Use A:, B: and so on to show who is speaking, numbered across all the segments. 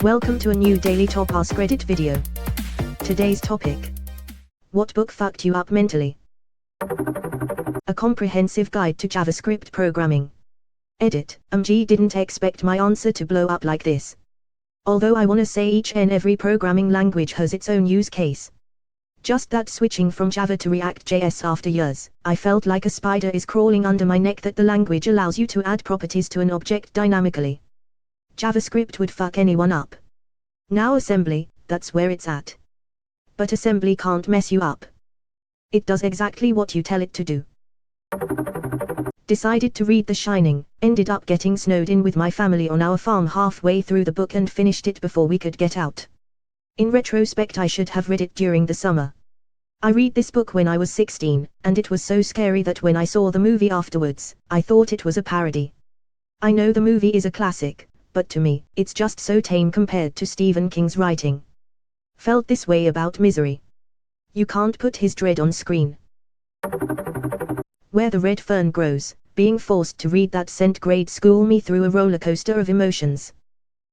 A: Welcome to a new daily top Askreddit video. Today's topic: what book fucked you up mentally? A comprehensive guide to JavaScript programming. Edit. Didn't expect my answer to blow up like this. Although I wanna say each and every programming language has its own use case. Just that switching from Java to React.js after years, I felt like a spider is crawling under my neck that the language allows you to add properties to an object dynamically. JavaScript would fuck anyone up. Now assembly, that's where it's at. But assembly can't mess you up. It does exactly what you tell it to do. Decided to read The Shining, ended up getting snowed in with my family on our farm halfway through the book and finished it before we could get out. In retrospect, I should have read it during the summer. I read this book when I was 16, and it was so scary that when I saw the movie afterwards, I thought it was a parody. I know the movie is a classic, but to me, it's just so tame compared to Stephen King's writing. Felt this way about Misery. You can't put his dread on screen. Where the Red Fern Grows, being forced to read that sent grade school me through a rollercoaster of emotions.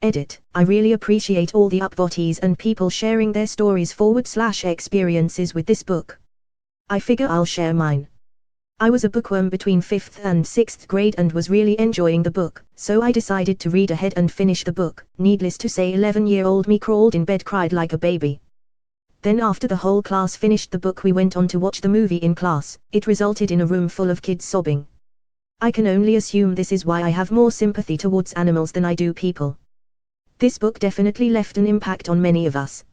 A: Edit. I really appreciate all the upvotees and people sharing their stories / experiences with this book. I figure I'll share mine. I was a bookworm between 5th and 6th grade and was really enjoying the book, so I decided to read ahead and finish the book. Needless to say, 11-year-old me crawled in bed, cried like a baby. Then after the whole class finished the book, we went on to watch the movie in class. It resulted in a room full of kids sobbing. I can only assume this is why I have more sympathy towards animals than I do people. This book definitely left an impact on many of us.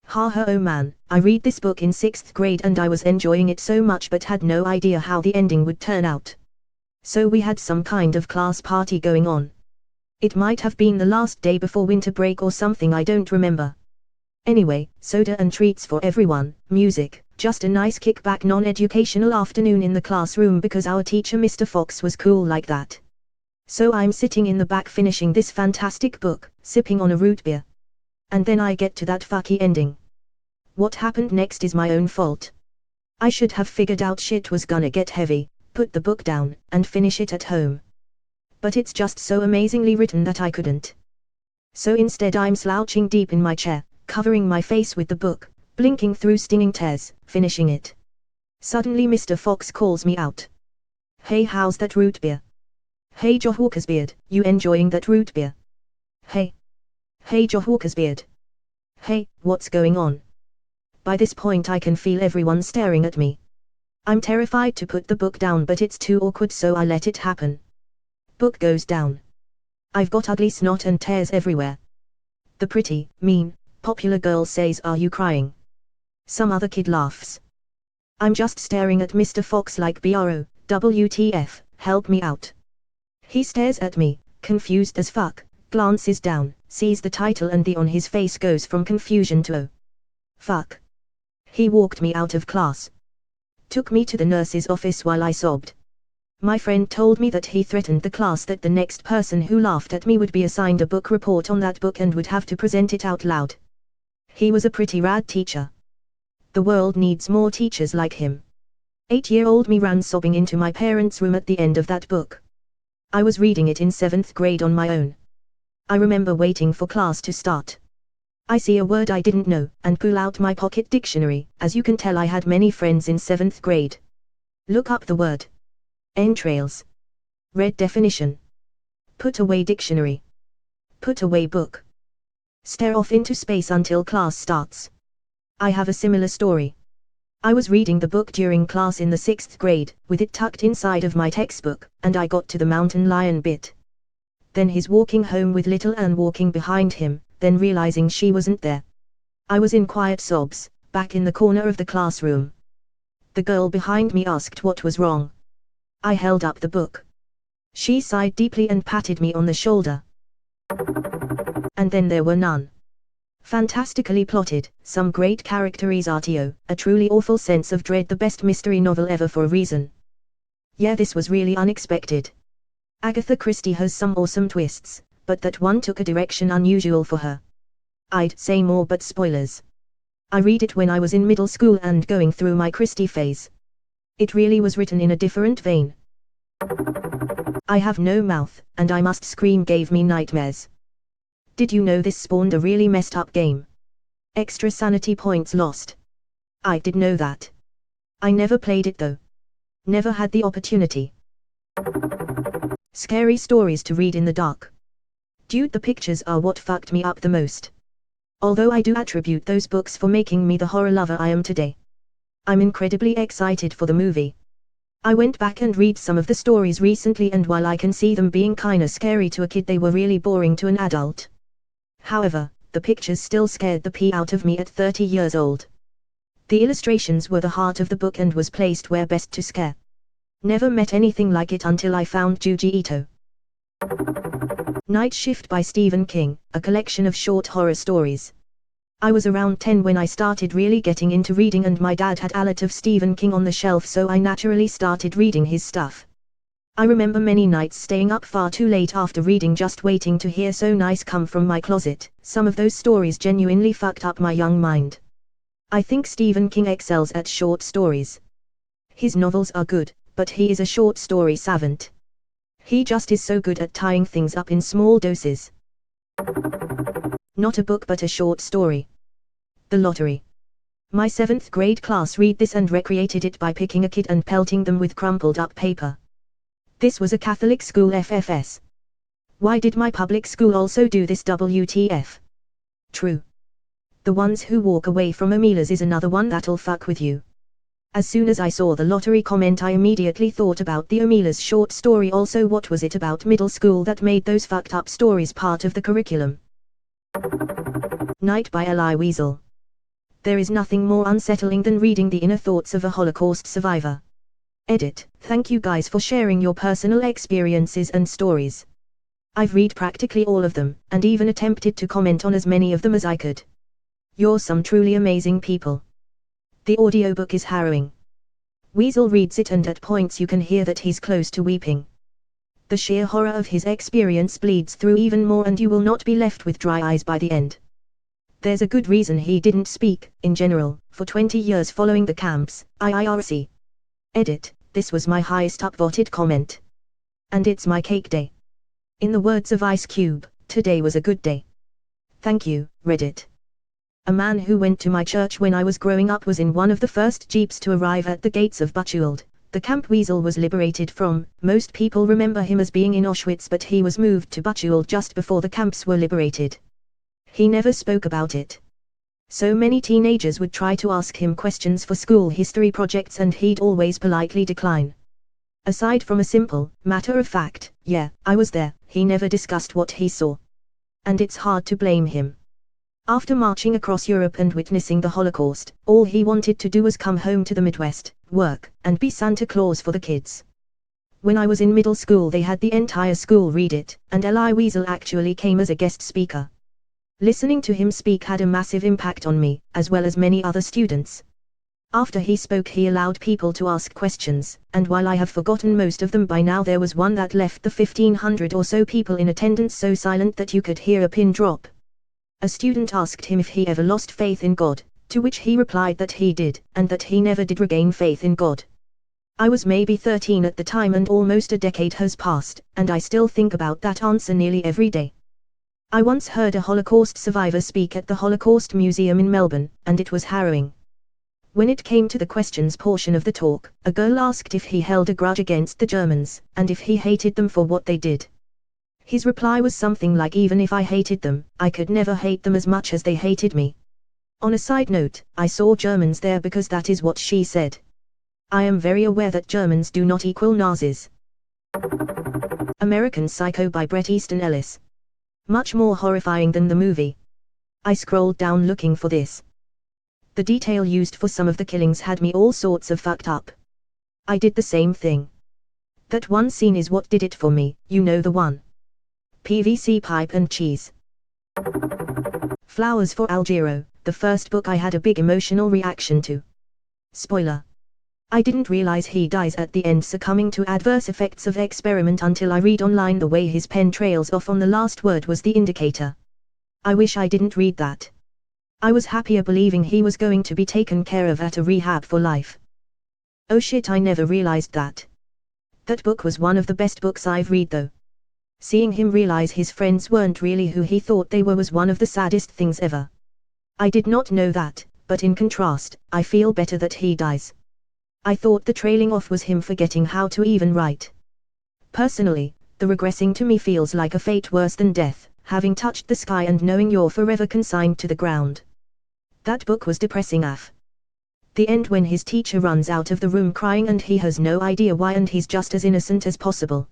A: Haha, oh man, I read this book in 6th grade and I was enjoying it so much but had no idea how the ending would turn out. So we had some kind of class party going on. It might have been the last day before winter break or something, I don't remember. Anyway, soda and treats for everyone, music, just a nice kickback non-educational afternoon in the classroom because our teacher Mr. Fox was cool like that. So I'm sitting in the back finishing this fantastic book, sipping on a root beer. And then I get to that fucky ending. What happened next is my own fault. I should have figured out shit was gonna get heavy, put the book down, and finish it at home. But it's just so amazingly written that I couldn't. So instead I'm slouching deep in my chair, covering my face with the book, blinking through stinging tears, finishing it. Suddenly Mr. Fox calls me out. Hey, how's that root beer? Hey Joe Hawkersbeard, you enjoying that root beer? Hey Joe Hawkersbeard. Hey, what's going on? By this point I can feel everyone staring at me. I'm terrified to put the book down but it's too awkward, so I let it happen. Book goes down. I've got ugly snot and tears everywhere. The pretty, mean, popular girl says, "Are you crying?" Some other kid laughs. I'm just staring at Mr. Fox like, bro, WTF, help me out. He stares at me, confused as fuck, glances down, sees the title, and the on his face goes from confusion to oh. Fuck. He walked me out of class. Took me to the nurse's office while I sobbed. My friend told me that he threatened the class that the next person who laughed at me would be assigned a book report on that book and would have to present it out loud. He was a pretty rad teacher. The world needs more teachers like him. 8-year-old me ran sobbing into my parents' room at the end of that book. I was reading it in 7th grade on my own. I remember waiting for class to start. I see a word I didn't know, and pull out my pocket dictionary. As you can tell, I had many friends in 7th grade. Look up the word. Entrails. Read definition. Put away dictionary. Put away book. Stare off into space until class starts. I have a similar story. I was reading the book during class in the 6th grade, with it tucked inside of my textbook, and I got to the mountain lion bit. Then he's walking home with little Anne walking behind him, then realizing she wasn't there. I was in quiet sobs, back in the corner of the classroom. The girl behind me asked what was wrong. I held up the book. She sighed deeply and patted me on the shoulder. And then there were none. Fantastically plotted, some great characters, RTO, a truly awful sense of dread, the best mystery novel ever for a reason. Yeah, this was really unexpected. Agatha Christie has some awesome twists, but that one took a direction unusual for her. I'd say more, but spoilers. I read it when I was in middle school and going through my Christie phase. It really was written in a different vein. I have no mouth, and I must scream gave me nightmares. Did you know this spawned a really messed up game? Extra sanity points lost. I did know that. I never played it though. Never had the opportunity. Scary stories to read in the dark. Dude, the pictures are what fucked me up the most. Although I do attribute those books for making me the horror lover I am today. I'm incredibly excited for the movie. I went back and read some of the stories recently, and while I can see them being kinda scary to a kid, they were really boring to an adult. However, the pictures still scared the pee out of me at 30 years old. The illustrations were the heart of the book and was placed where best to scare. Never met anything like it until I found Junji Ito. Night Shift by Stephen King, a collection of short horror stories. I was around 10 when I started really getting into reading, and my dad had a lot of Stephen King on the shelf, so I naturally started reading his stuff. I remember many nights staying up far too late after reading, just waiting to hear "So Nice" come from my closet. Some of those stories genuinely fucked up my young mind. I think Stephen King excels at short stories. His novels are good, but he is a short story savant. He just is so good at tying things up in small doses. Not a book but a short story. The Lottery. My 7th grade class read this and recreated it by picking a kid and pelting them with crumpled up paper. This was a Catholic school FFS. Why did my public school also do this? WTF? True. The ones who walk away from Amelia's is another one that'll fuck with you. As soon as I saw the Lottery comment, I immediately thought about the Amelia's short story. Also, what was it about middle school that made those fucked up stories part of the curriculum? Night by Elie Wiesel. There is nothing more unsettling than reading the inner thoughts of a Holocaust survivor. Edit. Thank you guys for sharing your personal experiences and stories. I've read practically all of them, and even attempted to comment on as many of them as I could. You're some truly amazing people. The audiobook is harrowing. Wiesel reads it, and at points you can hear that he's close to weeping. The sheer horror of his experience bleeds through even more, and you will not be left with dry eyes by the end. There's a good reason he didn't speak, in general, for 20 years following the camps. IIRC. Edit. This was my highest upvoted comment. And it's my cake day. In the words of Ice Cube, today was a good day. Thank you, Reddit. A man who went to my church when I was growing up was in one of the first jeeps to arrive at the gates of Buchwald, the camp Wiesel was liberated from. Most people remember him as being in Auschwitz, but he was moved to Buchwald just before the camps were liberated. He never spoke about it. So many teenagers would try to ask him questions for school history projects, and he'd always politely decline. Aside from a simple, matter-of-fact, "Yeah, I was there," he never discussed what he saw. And it's hard to blame him. After marching across Europe and witnessing the Holocaust, all he wanted to do was come home to the Midwest, work, and be Santa Claus for the kids. When I was in middle school, they had the entire school read it, and Elie Wiesel actually came as a guest speaker. Listening to him speak had a massive impact on me, as well as many other students. After he spoke, he allowed people to ask questions, and while I have forgotten most of them by now, there was one that left the 1,500 or so people in attendance so silent that you could hear a pin drop. A student asked him if he ever lost faith in God, to which he replied that he did, and that he never did regain faith in God. I was maybe 13 at the time, and almost a decade has passed, and I still think about that answer nearly every day. I once heard a Holocaust survivor speak at the Holocaust Museum in Melbourne, and it was harrowing. When it came to the questions portion of the talk, a girl asked if he held a grudge against the Germans, and if he hated them for what they did. His reply was something like, "Even if I hated them, I could never hate them as much as they hated me." On a side note, I saw Germans there because that is what she said. I am very aware that Germans do not equal Nazis. American Psycho by Bret Easton Ellis. Much more horrifying than the movie. I scrolled down looking for this. The detail used for some of the killings had me all sorts of fucked up. I did the same thing. That one scene is what did it for me, you know the one. PVC pipe and cheese. Flowers for Algero, the first book I had a big emotional reaction to. Spoiler. I didn't realize he dies at the end, succumbing to adverse effects of experiment, until I read online the way his pen trails off on the last word was the indicator. I wish I didn't read that. I was happier believing he was going to be taken care of at a rehab for life. Oh shit, I never realized that. That book was one of the best books I've read though. Seeing him realize his friends weren't really who he thought they were was one of the saddest things ever. I did not know that, but in contrast, I feel better that he dies. I thought the trailing off was him forgetting how to even write. Personally, the regressing to me feels like a fate worse than death, having touched the sky and knowing you're forever consigned to the ground. That book was depressing AF. The end when his teacher runs out of the room crying and he has no idea why and he's just as innocent as possible.